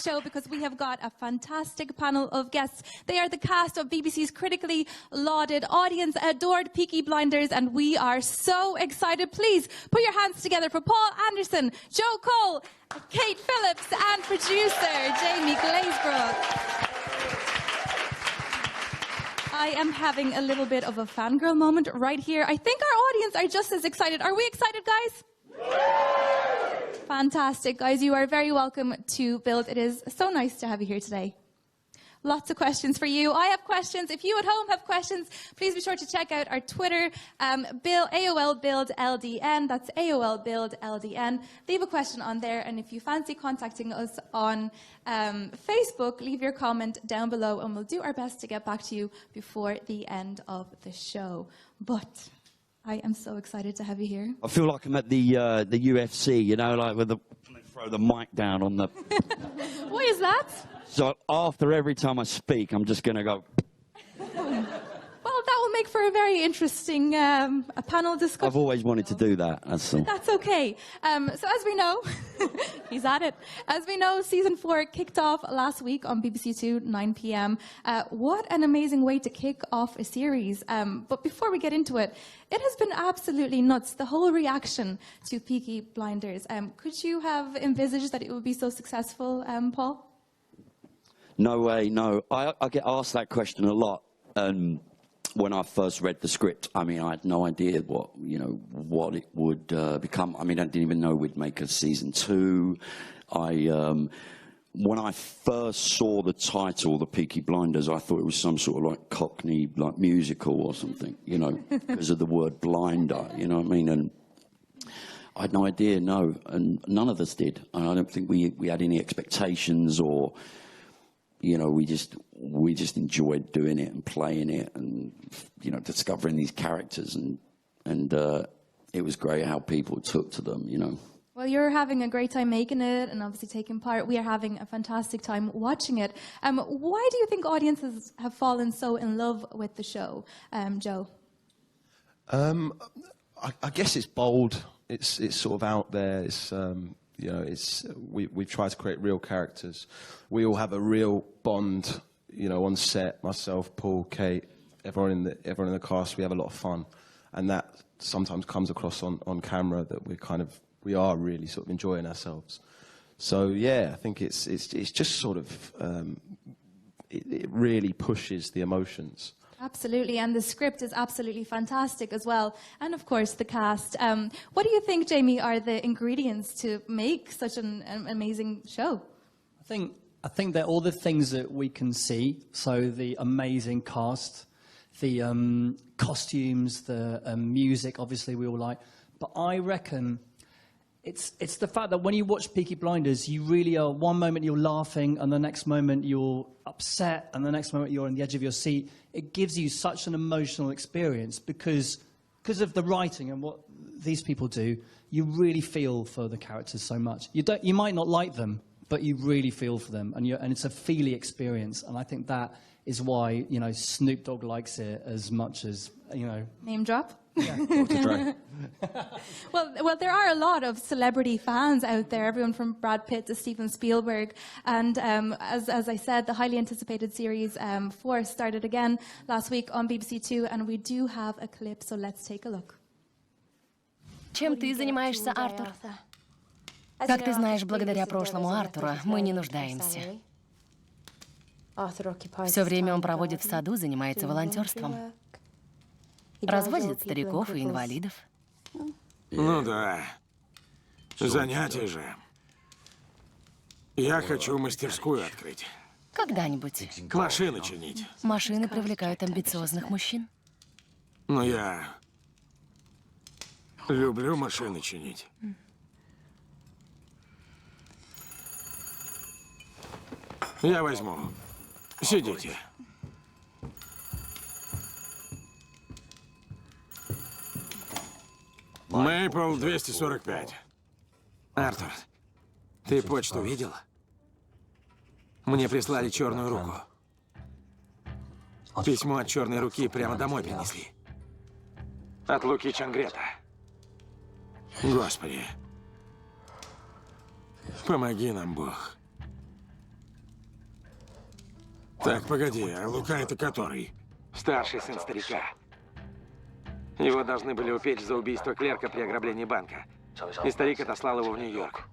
show because we have got a fantastic panel of guests. They are the cast of BBC's critically lauded, audience-adored Peaky Blinders, and we are so excited. Please put your hands together for Paul Anderson, Joe Coul, Кейт Филлипс, and producer Jamie Glazebrook. I am having a little bit of a fangirl moment right here. I think our audience are just as excited. Are we excited, guys? Fantastic, guys. You are very welcome to Build. It is so nice to have you here today. Lots of questions for you. I have questions. If you at home have questions, please be sure to check out our Twitter, AOL Build LDN. That's AOL Build LDN. Leave a question on there, and if you fancy contacting us on Facebook, leave your comment down below, and we'll do our best to get back to you before the end of the show. But I am so excited to have you here. I feel like I'm at the UFC, you know, like with the throw the mic down on the. Why is that? So after every time I speak, I'm just going to go. Well, that will make for a very interesting a panel discussion. I've always wanted to do that. That's okay. So as we know, he's at it. As we know, season 4 kicked off last week on BBC 2, 9 p.m. What an amazing way to kick off a series. But before we get into it, it has been absolutely nuts, the whole reaction to Peaky Blinders. Could you have envisaged that it would be so successful, Paul? No way, no. I get asked that question a lot. When I first read the script, I mean, I had no idea what it would become. I mean, I didn't even know we'd make a season 2. When I first saw the title, The Peaky Blinders, I thought it was some sort of like Cockney musical or something, you know, because of the word blinder, you know what I mean? And I had no idea, no, and none of us did. And I don't think we had any expectations or. You know, we just enjoyed doing it and playing it and, you know, discovering these characters and it was great how people took to them, you know. Well, you're having a great time making it and obviously taking part. We are having a fantastic time watching it. Why do you think audiences have fallen so in love with the show, Joe? I guess it's bold. It's sort of out there. It's you know, we've tried to create real characters. We all have a real bond, you know, on set. Myself, Paul, Kate, everyone in the cast. We have a lot of fun, and that sometimes comes across on camera that we are really sort of enjoying ourselves. So yeah, I think it's just sort of it really pushes the emotions. Absolutely, and the script is absolutely fantastic as well. And of course, the cast. What do you think, Jamie, are the ingredients to make such an amazing show? I think they're all the things that we can see. So the amazing cast, the costumes, the music, obviously we all like. But I reckon it's the fact that when you watch Peaky Blinders, you really are, one moment you're laughing, and the next moment you're upset, and the next moment you're on the edge of your seat. It gives you such an emotional experience because of the writing and what these people do. You really feel for the characters so much. You might not like them, but you really feel for them, and it's a feely experience. And I think that is why, you know, Snoop Dogg likes it as much as, you know. Name drop. Yeah. Well, there are a lot of celebrity fans out there, everyone from Brad Pitt to Steven Spielberg. And as I said, the highly anticipated series 4 started again last week on BBC 2, and we do have a clip, so let's take a look. Чем ты занимаешься, Артур? Как ты знаешь, благодаря прошлому Артура мы не нуждаемся. Все время он проводит в саду, занимается волонтерством. Разводит стариков и инвалидов. Ну да. Занятие же. Я хочу мастерскую открыть. Когда-нибудь. Машины чинить. Машины привлекают амбициозных мужчин. Но я люблю машины чинить. Я возьму. Сидите. Мейпл 245. Артур, ты почту видел? Мне прислали черную руку. Письмо от черной руки прямо домой принесли. От Луки Чангрета. Господи, помоги нам, Бог. Так, погоди, а Лука это который? Старший сын старика. Его должны были упечь за убийство клерка при ограблении банка. И старик отослал его в Нью-Йорк.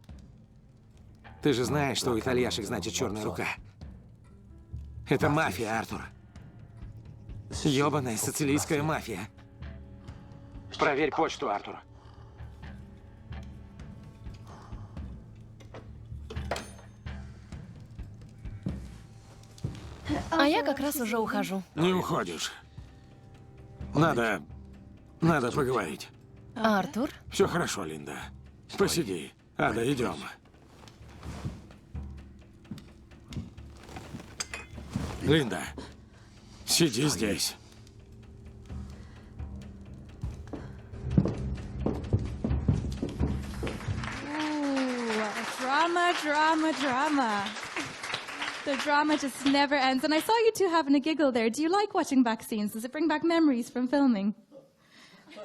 Ты же знаешь, что у итальяшек значит черная рука. Это мафия, Артур. Ёбаная сицилийская мафия. Проверь почту, Артур. А я как раз уже ухожу. Не уходишь. Надо поговорить. Артур? Все хорошо, Линда. Посиди. Ада, идем. Линда, сиди здесь. Drama. The drama just never ends. And I saw you two having a giggle there. Do you like watching back scenes? Does it bring back memories from filming?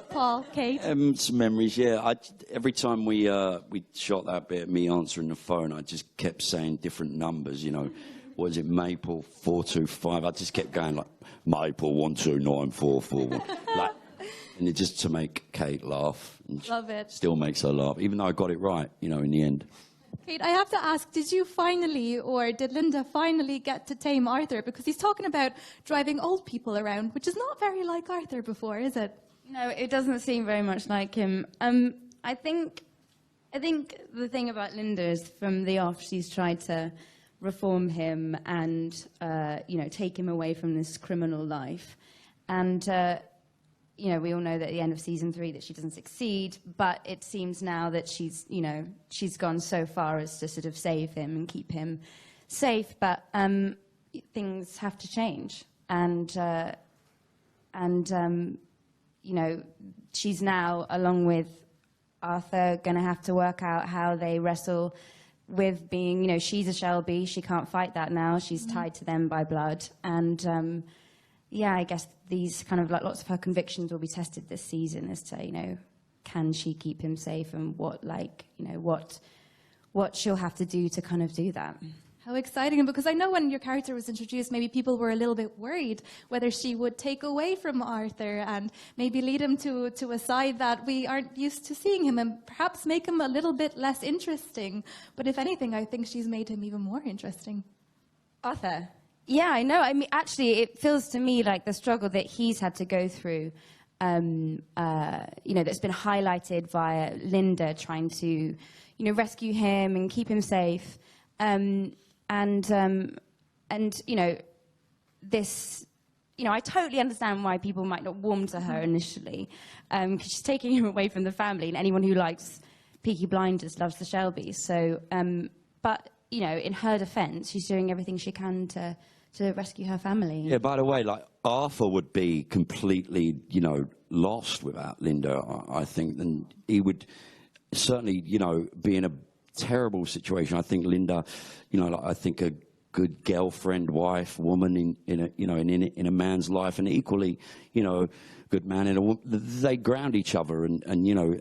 Paul, Kate? Some memories, yeah. Every time we shot that bit of me answering the phone, I just kept saying different numbers, you know. What is it, Maple 425? I just kept going like, Maple 129441. Like, and it just to make Kate laugh. And Love it. Still makes her laugh, even though I got it right, you know, in the end. Kate, I have to ask, did you finally, or did Linda finally get to tame Arthur? Because he's talking about driving old people around, which is not very like Arthur before, is it? No, it doesn't seem very much like him. I think the thing about Linda is from the off, she's tried to reform him and, you know, take him away from this criminal life. And, you know, we all know that at the end of season 3 that she doesn't succeed, but it seems now that she's, you know, she's gone so far as to sort of save him and keep him safe, but things have to change. And you know, she's now, along with Arthur, going to have to work out how they wrestle with being, you know, she's a Shelby. She can't fight that now. She's tied to them by blood. And, yeah, I guess these kind of, like, lots of her convictions will be tested this season as to, you know, can she keep him safe and what, like, you know, what she'll have to do to kind of do that. How exciting, because I know when your character was introduced, maybe people were a little bit worried whether she would take away from Arthur and maybe lead him to a side that we aren't used to seeing him and perhaps make him a little bit less interesting. But if anything, I think she's made him even more interesting. Arthur? Yeah, I know. I mean, actually, it feels to me like the struggle that he's had to go through, you know, that's been highlighted via Linda trying to, you know, rescue him and keep him safe. And you know, this, you know, I totally understand why people might not warm to her initially, because she's taking him away from the family, and anyone who likes Peaky Blinders loves the Shelbys. So, but, you know, in her defense, she's doing everything she can to rescue her family. Yeah, by the way, like, Arthur would be completely, you know, lost without Linda, I think, and he would certainly, you know, be in a terrible situation. I think Linda, you know, like, I think a good girlfriend, wife, woman in a man's life, and equally, you know, good man in a woman, they ground each other, and you know,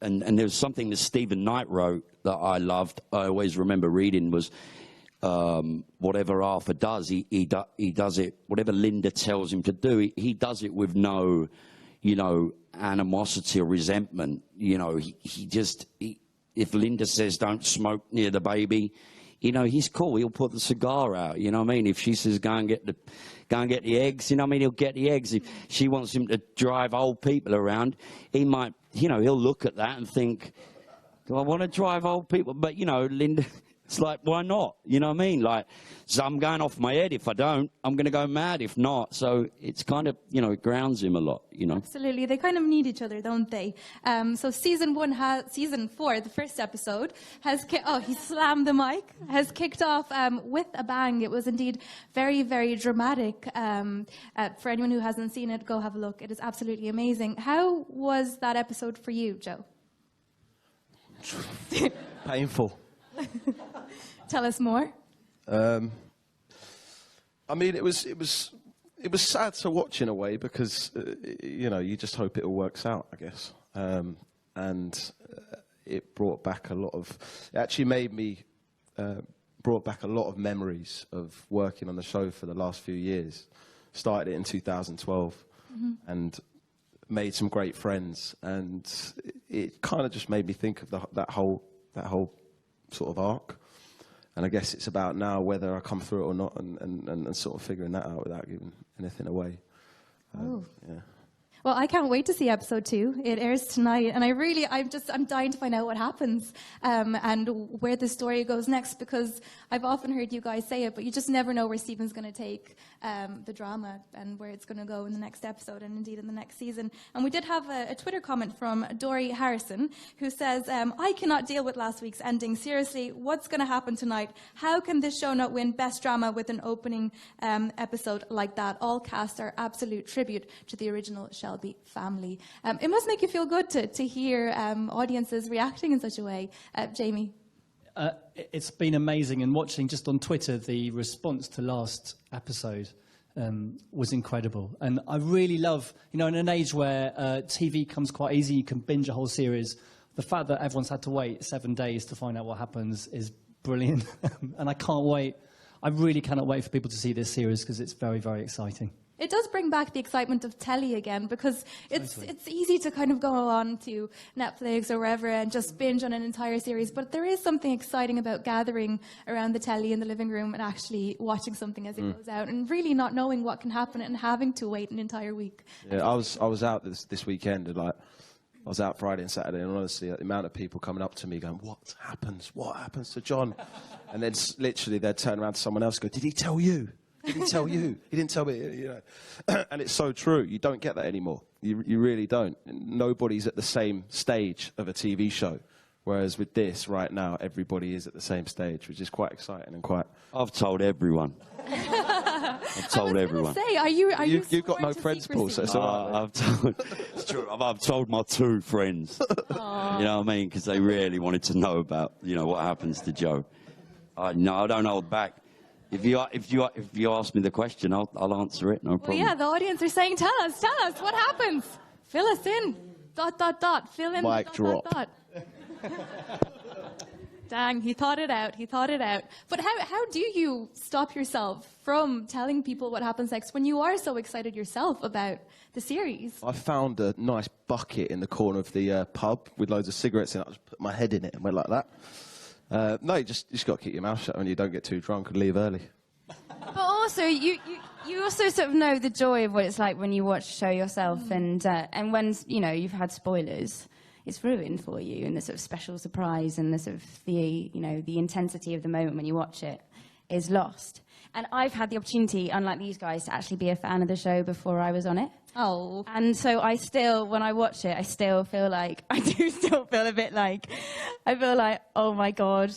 and there's something that Stephen Knight wrote that I loved. I always remember reading was, whatever Arthur does, he does it. Whatever Linda tells him to do, he does it with no, you know, animosity or resentment. You know, he just. If Linda says don't smoke near the baby, you know, he's cool. He'll put the cigar out, you know what I mean? If she says go and get the eggs, you know what I mean? He'll get the eggs. If she wants him to drive old people around, he might, you know, he'll look at that and think, do I want to drive old people? But, you know, Linda, it's like, why not? You know what I mean? Like, so I'm going off my head if I don't. I'm going to go mad if not. So it's kind of, you know, it grounds him a lot, you know. Absolutely. They kind of need each other, don't they? So season 4, the first episode, he slammed the mic, has kicked off with a bang. It was indeed very, very dramatic. For anyone who hasn't seen it, go have a look. It is absolutely amazing. How was that episode for you, Joe? Painful. Tell us more. I mean, it was sad to watch in a way because you know, you just hope it all works out, I guess. And it brought back a lot of. It actually made me brought back a lot of memories of working on the show for the last few years. Started it in 2012 and made some great friends, and it kind of just made me think of that whole sort of arc. And I guess it's about now whether I come through it or not, and sort of figuring that out without giving anything away. Yeah. Well, I can't wait to see episode 2. It airs tonight, and I'm dying to find out what happens and where the story goes next, because I've often heard you guys say it, but you just never know where Stephen's going to take the drama and where it's going to go in the next episode and indeed in the next season. And we did have a Twitter comment from Dory Harrison, who says, I cannot deal with last week's ending. Seriously, what's going to happen tonight? How can this show not win Best Drama with an opening episode like that? All cast are absolute tribute to the original Shelby family. It must make you feel good to hear audiences reacting in such a way. Jamie? It's been amazing, and watching just on Twitter the response to last episode was incredible. And I really love, in an age where TV comes quite easy, you can binge a whole series, the fact that everyone's had to wait 7 days to find out what happens is brilliant. And I really cannot wait for people to see this series, because it's very, very exciting. It does bring back the excitement of telly again, because it's easy to kind of go on to Netflix or wherever and just binge on an entire series, but there is something exciting about gathering around the telly in the living room and actually watching something as it goes out, and really not knowing what can happen and having to wait an entire week. Yeah, I was out this weekend, and I was out Friday and Saturday, and honestly, the amount of people coming up to me going, what happens to John? And then literally they'd turn around to someone else and go, did he tell you? He didn't tell you. He didn't tell me. And it's so true. You don't get that anymore. You really don't. Nobody's at the same stage of a TV show. Whereas with this, right now, everybody is at the same stage, which is quite exciting and quite... I've told everyone. I've told everyone. Say, are you You've got no friends, Paul, so it's all right. It's true. I've told my 2 friends. You know what I mean? Because they really wanted to know about, what happens to Joe. No, I don't hold back. If you ask me the question, I'll answer it. No problem. Well, yeah, the audience are saying, tell us, what happens? Fill us in. ... Fill in. Mic drop. ... Dang, he thought it out. But how do you stop yourself from telling people what happens next when you are so excited yourself about the series? I found a nice bucket in the corner of the pub with loads of cigarettes in it. I just put my head in it and went like that. No, you just got to keep your mouth shut when you don't get too drunk and leave early. But also, you also sort of know the joy of what it's like when you watch a show yourself, and when you've had spoilers, it's ruined for you, and the sort of special surprise and the sort of the intensity of the moment when you watch it is lost. And I've had the opportunity, unlike these guys, to actually be a fan of the show before I was on it. Oh. And so when I watch it, I still feel like, I feel a bit like, oh my God,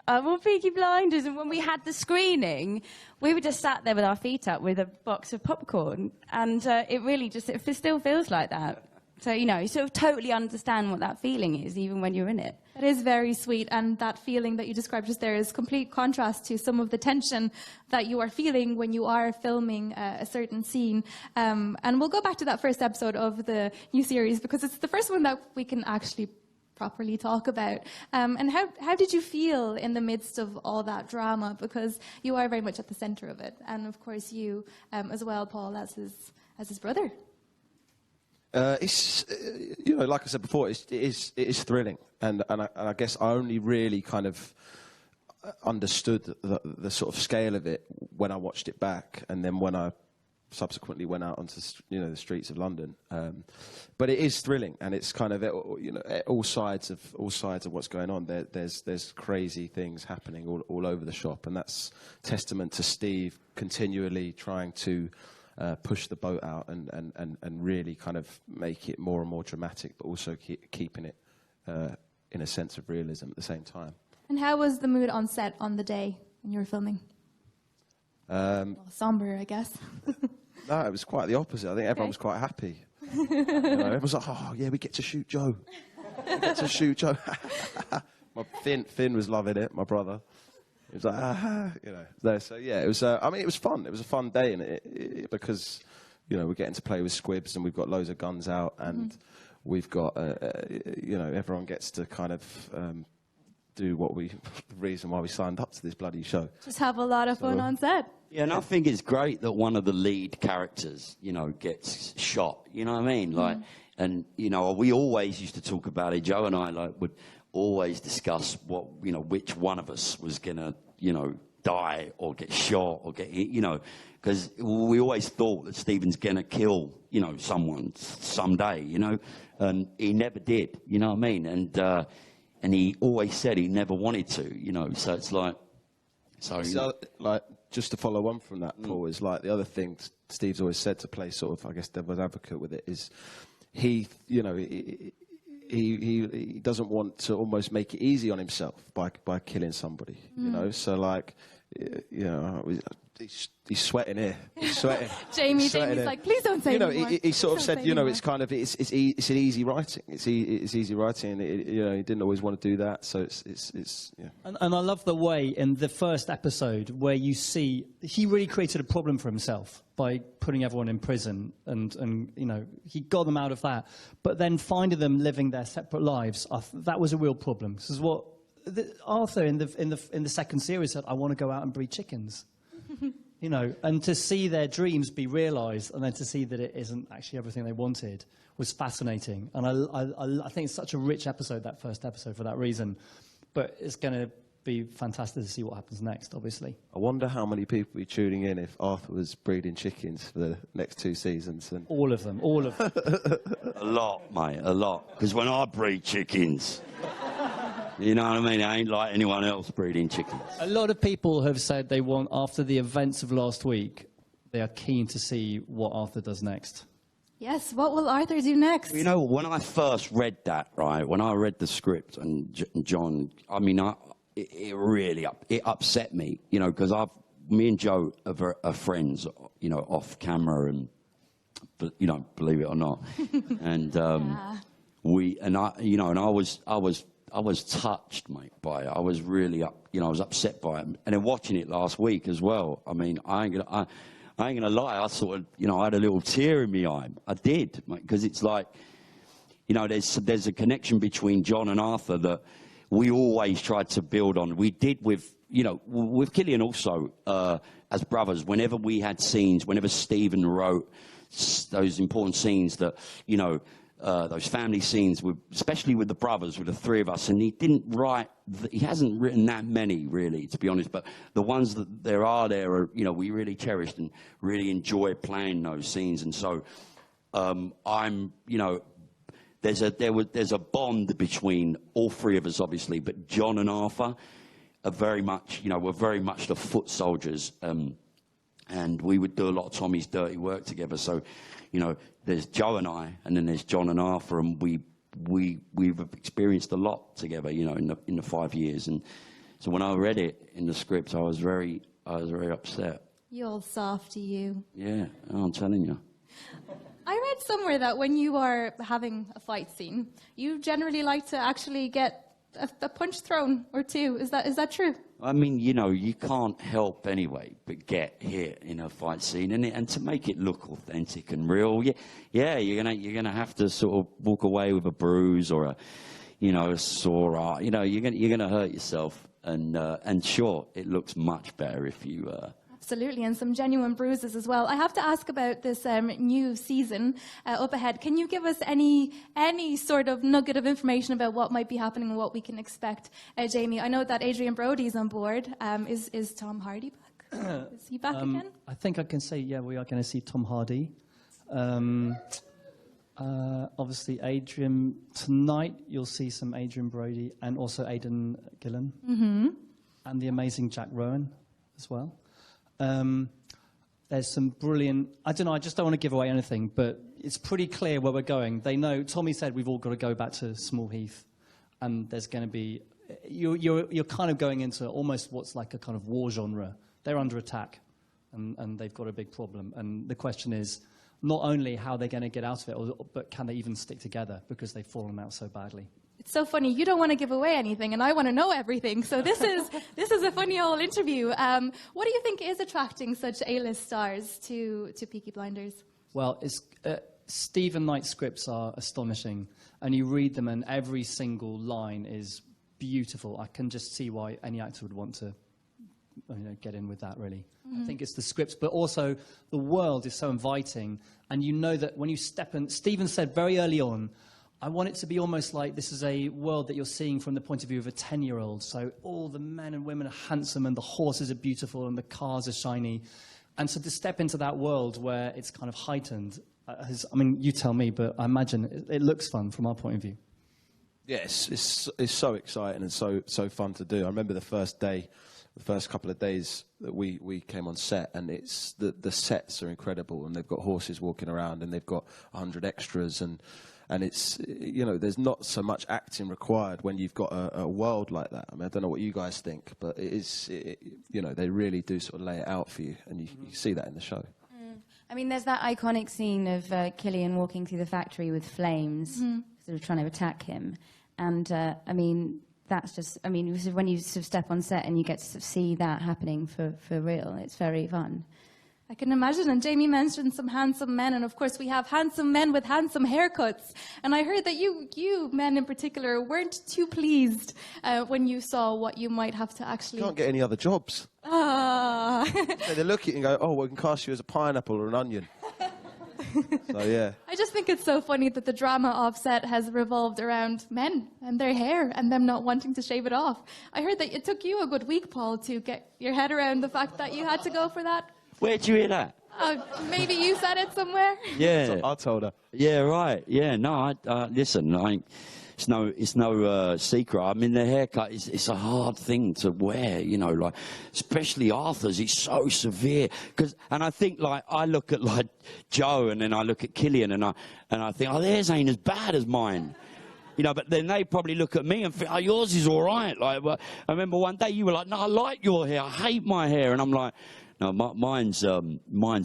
I'm on Peaky Blinders. And when we had the screening, we were just sat there with our feet up with a box of popcorn. And it still feels like that. So, you sort of totally understand what that feeling is, even when you're in it. That is very sweet, and that feeling that you described just there is complete contrast to some of the tension that you are feeling when you are filming a certain scene. And we'll go back to that first episode of the new series, because it's the first one that we can actually properly talk about. And how did you feel in the midst of all that drama? Because you are very much at the center of it. And of course you as well, Paul, as his brother. It's like I said before, it is thrilling, and I guess I only really kind of understood the sort of scale of it when I watched it back, and then when I subsequently went out onto the streets of London. But it is thrilling, and it's kind of all sides of what's going on. There's crazy things happening all over the shop, and that's testament to Steve continually trying to push the boat out and really kind of make it more and more dramatic, but also keeping it in a sense of realism at the same time. And how was the mood on set on the day when you were filming? Somber, I guess. No, it was quite the opposite. I think everyone was quite happy. Everyone was like, oh, yeah, we get to shoot Joe. We get to shoot Joe. Finn was loving it, my brother. He was like, So yeah, it was. It was fun. It was a fun day, and because we're getting to play with squibs, and we've got loads of guns out, and we've got everyone gets to kind of do the reason why we signed up to this bloody show. Just have a lot of fun on set. Yeah, and I think it's great that one of the lead characters, you know, gets shot. You know what I mean? Like, and you know, we always used to talk about it. Joe and I would always discuss which one of us was gonna, you know, die or get shot or get, you know, because we always thought that Stephen's gonna kill, you know, someone someday, you know, and he never did. You know what I mean? And he always said he never wanted to, you know. So it's like, so like. Just to follow on from that, Paul, is like the other thing Steve's always said to play sort of, I guess, devil's advocate with it is he doesn't want to almost make it easy on himself by killing somebody, you know. So like, you know, he's sweating here. He's sweating. Jamie's like, please don't say anymore. He sort of said, you know, anymore. it's kind of it's an easy writing. It's easy writing. You know, he didn't always want to do that, so it's yeah. And I love the way in the first episode where you see he really created a problem for himself by putting everyone in prison, and you know, he got them out of that. But then finding them living their separate lives, that was a real problem. This is what Arthur in the second series said. I want to go out and breed chickens. You know, and to see their dreams be realised, and then to see that it isn't actually everything they wanted, was fascinating. And I think it's such a rich episode, that first episode, for that reason. But it's going to be fantastic to see what happens next, obviously. I wonder how many people would be tuning in if Arthur was breeding chickens for the next 2 seasons. And All of them. a lot, mate, a lot. Because when I breed chickens, you know what I mean? I ain't like anyone else breeding chickens. A lot of people have said they want, after the events of last week, they are keen to see what Arthur does next. Yes, what will Arthur do next? You know, when I first read that, right, when I read the script and John, I mean, it really upset me, you know, because me and Joe are friends, you know, off camera, and, you know, believe it or not. And I was touched, mate, by it. I was really I was upset by it. And then watching it last week as well, I mean, I ain't gonna lie, I sort of, you know, I had a little tear in my eye. I did, mate, because it's like, you know, there's a connection between John and Arthur that we always tried to build on. We did with, you know, with Killian also, as brothers, whenever we had scenes, whenever Stephen wrote those important scenes that, you know, those family scenes, especially with the brothers, with the 3 of us, and he hasn't written that many, really, to be honest, but the ones that there are, you know, we really cherished and really enjoy playing those scenes. And so you know, there's a bond between all 3 of us, obviously, but John and Arthur are very much, you know, we're very much the foot soldiers, and we would do a lot of Tommy's dirty work together. So, you know, there's Joe and I, and then there's John and Arthur, and we've experienced a lot together, you know, in the 5 years. And so when I read it in the script, I was very upset. You all softy, you. Yeah, I'm telling you. I read somewhere that when you are having a fight scene, you generally like to actually get a punch thrown or 2. Is that true? I mean, you know, you can't help anyway but get hit in a fight scene, and to make it look authentic and real, yeah, you're gonna have to sort of walk away with a bruise or a sore arm. You know, you're gonna hurt yourself, and sure, it looks much better if you. Absolutely, and some genuine bruises as well. I have to ask about this new season up ahead. Can you give us any sort of nugget of information about what might be happening and what we can expect, Jamie? I know that Adrian Brody's on board. Is Tom Hardy back? Is he back again? I think I can say, yeah, we are going to see Tom Hardy. Obviously, Adrian, tonight you'll see some Adrian Brody and also Aidan Gillen. Mm-hmm. And the amazing Jack Rowan as well. There's some brilliant, I don't know, I just don't want to give away anything, but it's pretty clear where we're going. They know, Tommy said we've all got to go back to Small Heath, and there's going to be, you're kind of going into almost what's like a kind of war genre. They're under attack, and they've got a big problem. And the question is not only how they're going to get out of it, but can they even stick together because they've fallen out so badly. It's so funny. You don't want to give away anything, and I want to know everything. So this is a funny old interview. What do you think is attracting such A-list stars to Peaky Blinders? Well, Stephen Knight's scripts are astonishing, and you read them, and every single line is beautiful. I can just see why any actor would want to get in with that, really. I think it's the scripts, but also the world is so inviting. And you know that when you step in, Stephen said very early on, I want it to be almost like this is a world that you're seeing from the point of view of a 10-year-old. So all the men and women are handsome and the horses are beautiful and the cars are shiny. And so to step into that world where it's kind of heightened, I mean, you tell me, but I imagine it looks fun from our point of view. Yes, it's so exciting and so fun to do. I remember the first couple of days that we came on set, and it's the sets are incredible, and they've got horses walking around, and they've got 100 extras, and it's, you know, there's not so much acting required when you've got a world like that. I mean, I don't know what you guys think, but you know, they really do sort of lay it out for you, and you see that in the show. I mean, there's that iconic scene of Cillian walking through the factory with flames, sort of trying to attack him. And, I mean, that's just, I mean, when you sort of step on set and you get to sort of see that happening for real, it's very fun. I can imagine. And Jamie mentioned some handsome men, and of course we have handsome men with handsome haircuts. And I heard that you men in particular, weren't too pleased when you saw what you might have to actually... You can't get any other jobs. Ah. They look at you and go, oh, we can cast you as a pineapple or an onion. So, yeah. I just think it's so funny that the drama of set has revolved around men and their hair and them not wanting to shave it off. I heard that it took you a good week, Paul, to get your head around the fact that you had to go for that. Where'd you hear that? Maybe you said it somewhere? Yeah. I told her. Yeah, right. Yeah, no, listen, it's no secret. I mean, the haircut, it's a hard thing to wear, you know, like, especially Arthur's, it's so severe. And I think, like, I look at, like, Joe, and then I look at Cillian, and I think, oh, theirs ain't as bad as mine. You know, but then they probably look at me and think, oh, yours is all right. Like, well, I remember one day you were like, no, I like your hair, I hate my hair. And I'm like, no, mine's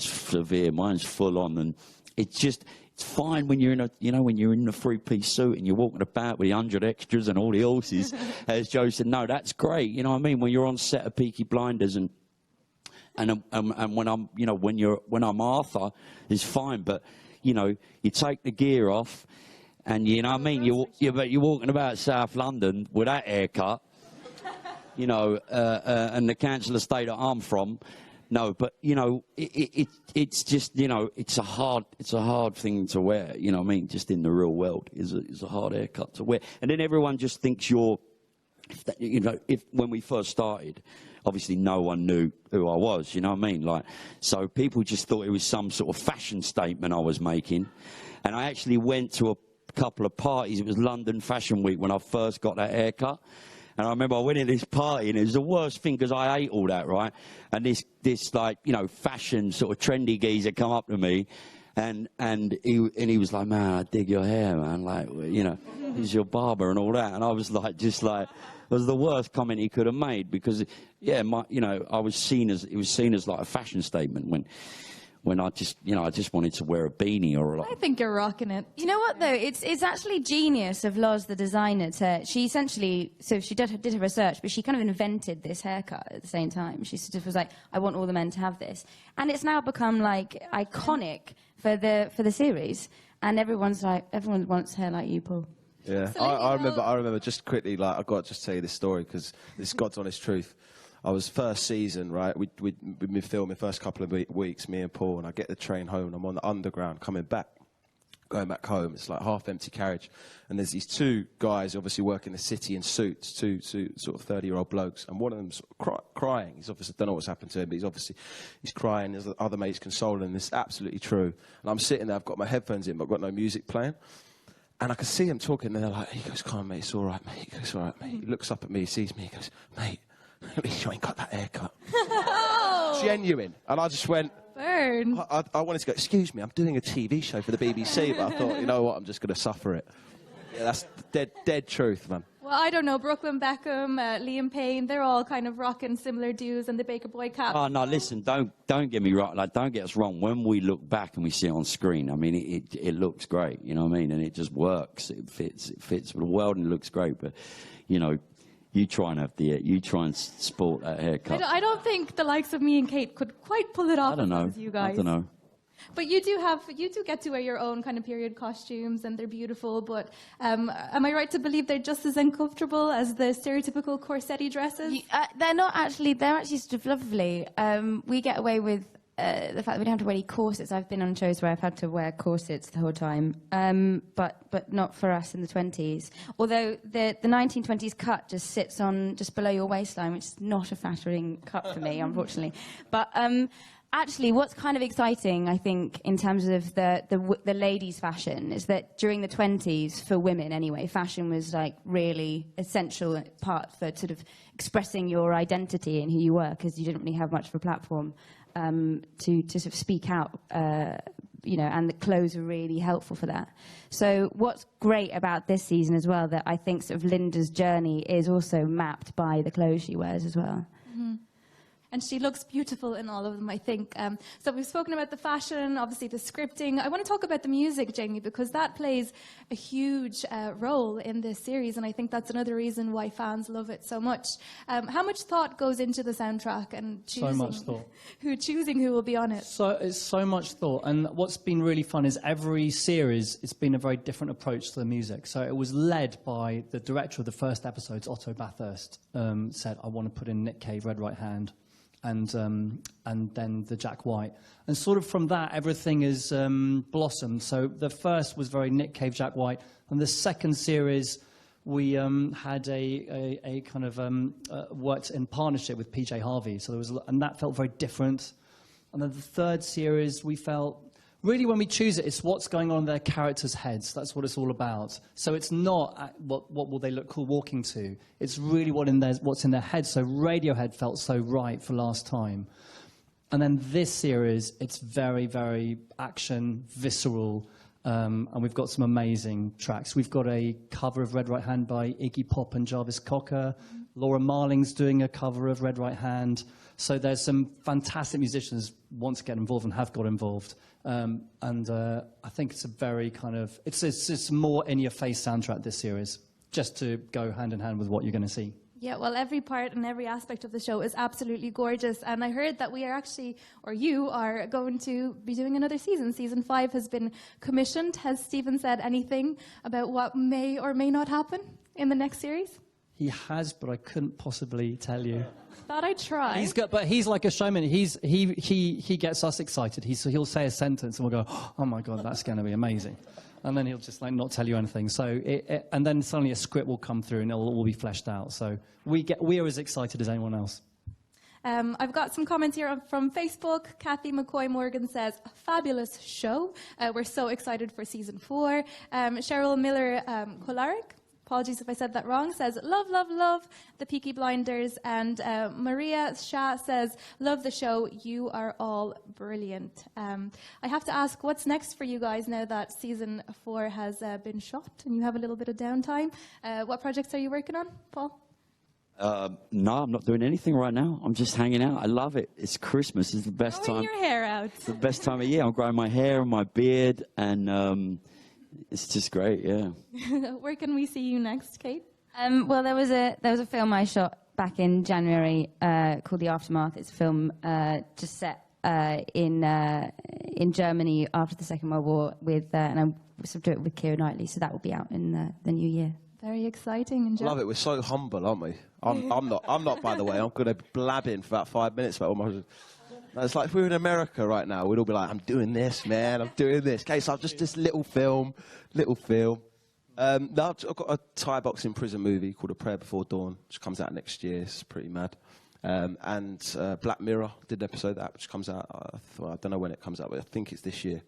severe, mine's full on, and it's fine when you're in a three-piece suit and you're walking about with the 100 extras and all the horses. As Joe said, no, that's great. You know what I mean? When you're on set of Peaky Blinders and when I'm Arthur, it's fine. But you know, you take the gear off, and you know what I mean. You're walking about South London with that haircut, you know, and the council estate that I'm from. No, but you know, it's just, you know, it's a hard thing to wear. You know what I mean? Just in the real world, is a hard haircut to wear. And then everyone just thinks you're, you know, when we first started, obviously no one knew who I was. You know what I mean? Like, so people just thought it was some sort of fashion statement I was making. And I actually went to a couple of parties. It was London Fashion Week when I first got that haircut. And I remember I went in this party, and it was the worst thing because I ate all that, right? And this like, you know, fashion sort of trendy geezer come up to me, and he was like, man, I dig your hair, man. Like, you know, he's your barber and all that. And I was like, it was the worst comment he could have made because, yeah, you know, it was seen as like a fashion statement when I just wanted to wear a beanie or like. I think you're rocking it. You know what though? It's actually genius of Loz, the designer, she essentially, so she did her research, but she kind of invented this haircut at the same time. She sort of was like, I want all the men to have this, and it's now become like iconic for the series, and everyone wants hair like you, Paul. Yeah, I remember just quickly, like, I've got to just tell you this story because this is God's honest truth. I was first season, right? We'd been filming first couple of weeks, me and Paul, and I get the train home, and I'm on the underground going back home. It's like half empty carriage, and there's these two guys obviously working the city in suits, two sort of 30-year-old blokes, and one of them's crying. He's obviously, don't know what's happened to him, but he's crying. There's other mates consoling him. It's absolutely true. And I'm sitting there, I've got my headphones in, but I've got no music playing. And I can see him talking, and they're like, he goes, come on, mate, it's all right, mate. He goes, all right, mate. He looks up at me, he sees me, he goes, mate, at least you ain't got that haircut. Genuine. And I just went... Burn. I wanted to go, excuse me, I'm doing a TV show for the BBC, but I thought, you know what, I'm just going to suffer it. Yeah, that's dead truth, man. Well, I don't know, Brooklyn Beckham, Liam Payne, they're all kind of rocking similar dues and the Baker Boy cap. Oh, no, listen, don't get me wrong, like, don't get us wrong. When we look back and we see it on screen, I mean, it looks great, you know what I mean? And it just works, it fits for the world and it looks great, but, you know, you try and sport that haircut. I don't think the likes of me and Kate could quite pull it off as you guys. I don't know. But you do get to wear your own kind of period costumes, and they're beautiful. But am I right to believe they're just as uncomfortable as the stereotypical corsetti dresses? They're not actually. They're actually sort of lovely. We get away with the fact that we don't have to wear any corsets. I've been on shows where I've had to wear corsets the whole time, but not for us in the 20s. Although the 1920s cut just sits on just below your waistline, which is not a flattering cut for me, unfortunately. But actually, what's kind of exciting, I think, in terms of the ladies' fashion, is that during the 20s, for women anyway, fashion was like really essential part for sort of expressing your identity and who you were, because you didn't really have much of a platform to sort of speak out, and the clothes were really helpful for that. So what's great about this season as well, that I think sort of Linda's journey is also mapped by the clothes she wears as well. Mm-hmm. And she looks beautiful in all of them, I think. So we've spoken about the fashion, obviously the scripting. I want to talk about the music, Jamie, because that plays a huge role in this series, and I think that's another reason why fans love it so much. How much thought goes into the soundtrack and choosing, so much thought. choosing who will be on it? So it's so much thought, and what's been really fun is every series, it's been a very different approach to the music. So it was led by the director of the first episodes, Otto Bathurst, said, I want to put in Nick Cave, Red Right Hand, and then the Jack White. And sort of from that, everything is blossomed. So the first was very Nick Cave, Jack White. And the second series, we had a kind of worked in partnership with PJ Harvey. So there was, and that felt very different. And then the third series, we felt, really when we choose it, it's what's going on in their characters' heads. That's what it's all about. So it's not what will they look cool walking to. It's really what's in their head. So Radiohead felt so right for last time. And then this series, it's very, very action, visceral, and we've got some amazing tracks. We've got a cover of Red Right Hand by Iggy Pop and Jarvis Cocker. Laura Marling's doing a cover of Red Right Hand. So there's some fantastic musicians want to get involved and have got involved. I think it's a very kind of, it's more in-your-face soundtrack, this series, just to go hand in hand with what you're going to see. Yeah, well, every part and every aspect of the show is absolutely gorgeous. And I heard that we are actually, or you are going to be doing another season. Season 5 has been commissioned. Has Stephen said anything about what may or may not happen in the next series? He has, but I couldn't possibly tell you. Thought I'd try. But he's like a showman. He gets us excited. He'll say a sentence and we'll go, oh my God, that's going to be amazing. And then he'll just like not tell you anything. So and then suddenly a script will come through and it'll all be fleshed out. So we are as excited as anyone else. I've got some comments here from Facebook. Kathy McCoy Morgan says, a fabulous show. We're so excited for season 4. Cheryl Miller Kolarek, apologies if I said that wrong, says, love, love, love the Peaky Blinders. And Maria Shah says, love the show. You are all brilliant. I have to ask, what's next for you guys now that season 4 has been shot and you have a little bit of downtime? What projects are you working on, Paul? No, I'm not doing anything right now. I'm just hanging out. I love it. It's Christmas. It's the best Growing time. your hair out. It's the best time of year. I'm growing my hair and my beard, and it's just great. Yeah. Where can we see you next, Kate? Well, there was a film I shot back in January called The Aftermath. It's a film just set in Germany after the Second World War and I sort of do it with Keira Knightley. So that will be out in the new year. Very exciting. I love it. We're so humble, aren't we? I'm not, by the way. I'm going to be blabbing for about 5 minutes about all my... It's like if we were in America right now, we'd all be like, I'm doing this, man. I'm doing this. Okay, so I've just this little film. Now I've got a Thai boxing prison movie called A Prayer Before Dawn, which comes out next year. It's pretty mad. And Black Mirror did an episode of that, which comes out, I don't know when it comes out, but I think it's this year.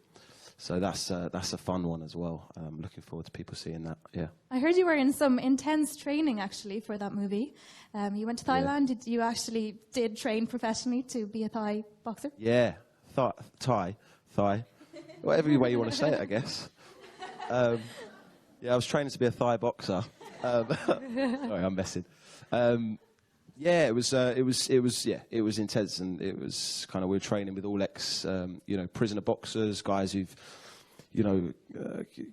So that's a fun one as well. I'm looking forward to people seeing that, yeah. I heard you were in some intense training, actually, for that movie. You went to Thailand. Yeah. You actually did train professionally to be a Thai boxer? Yeah, Thai. Whatever way you want to say it, I guess. Yeah, I was training to be a Thai boxer. Sorry, I'm messing. Yeah, it was intense, and it was kind of, we were training with all prisoner boxers, guys who've,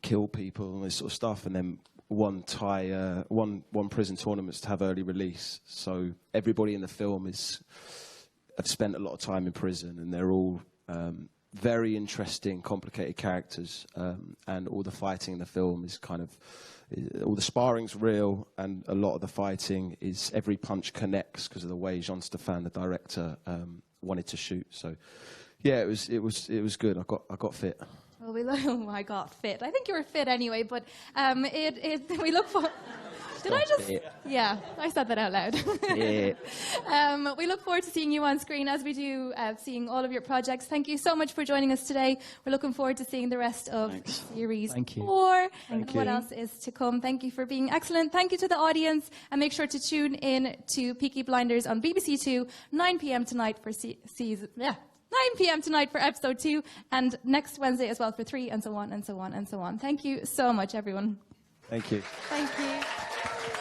killed people and this sort of stuff, and then one prison tournaments to have early release. So everybody in the film have spent a lot of time in prison, and they're all very interesting, complicated characters, and all the fighting in the film is kind of, all the sparring's real, and a lot of the fighting is every punch connects because of the way Jean-Stéphane, the director, wanted to shoot. So, yeah, it was good. I got fit. Well, I got fit. I think you were fit anyway, but we look for. Did I just? Yeah, I said that out loud. Yeah. We look forward to seeing you on screen, as we do seeing all of your projects. Thank you so much for joining us today. We're looking forward to seeing the rest of series 4 and what else is to come. Thank you for being excellent. Thank you to the audience, and make sure to tune in to Peaky Blinders on BBC 2, 9 p.m. tonight for season. Yeah. 9 p.m. tonight for episode 2, and next Wednesday as well for 3, and so on and so on and so on. Thank you so much, everyone. Thank you. Thank you.